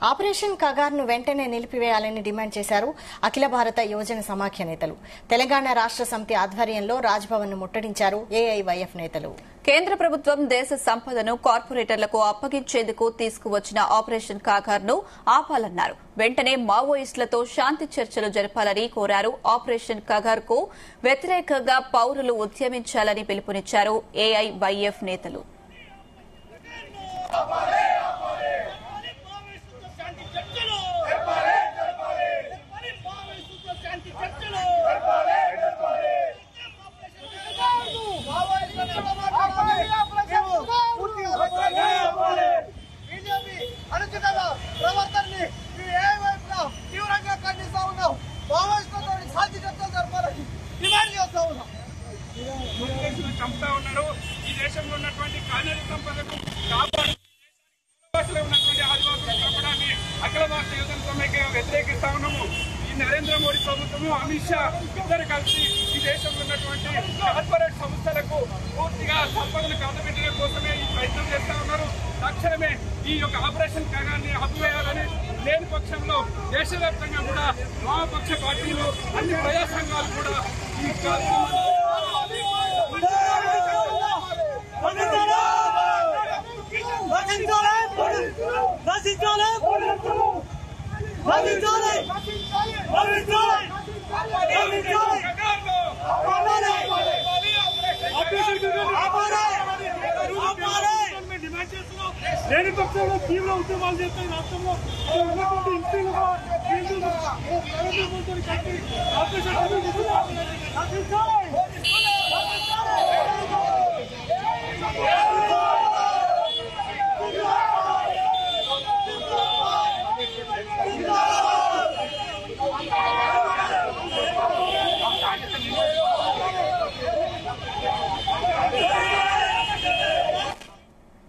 Operation కగార్ను వెంటనే నిలిపివేయాలని demand చేశారు అఖిల భారత యువజన సమాఖ్య నేతలు. తెలంగాణ రాష్ట్ర సమితి ఆధ్వర్యంలో రాజ్భవన్ ను ముట్టడించారు ఏఐవైఎఫ్ నేతలు. కేంద్ర ప్రభుత్వం దేశ సంపదను కార్పొరేటర్లకు అప్పగించేందుకు తీసుకువచ్చిన ఆపరేషన్ కాగార్ను ఆపాలన్నారు. వెంటనే మావోయిస్టులతో శాంతి చర్చలు జరపాలని కోరారు. ఆపరేషన్ కగార్కు వ్యతిరేకంగా పౌరులు ఉద్యమించాలని పిలుపునిచ్చారు ఏఐవైఎఫ్ నేతలు. చంపుతా ఉన్నారు. ఈ దేశంలో ఉన్నటువంటి కానూరు సంపదకు ఉన్నటువంటి ఆదివాసుల చంపడాన్ని అఖిల భారత యువజన సమైక్య వ్యతిరేకిస్తా ఉన్నాము. ఈ నరేంద్ర మోడీ ప్రభుత్వము, అమిత్ షా ఇద్దరు కలిసి ఈ దేశంలో ఉన్నటువంటి కార్పొరేట్ సంస్థలకు పూర్తిగా సంపదను కట్టబెట్టడం కోసమే ఈ ప్రయత్నం చేస్తా ఉన్నారు. తక్షణమే ఈ యొక్క ఆపరేషన్ కగార్ని ఆపివేయాలని, లేని పక్షంలో దేశవ్యాప్తంగా కూడా వామపక్ష పార్టీలు, అన్ని ప్రజా సంఘాలు కూడా ఈ లేని పక్షంలో తీవ్ర ఉద్యమాలు చేస్తాయి. రాష్ట్రంలో ఉన్నటువంటి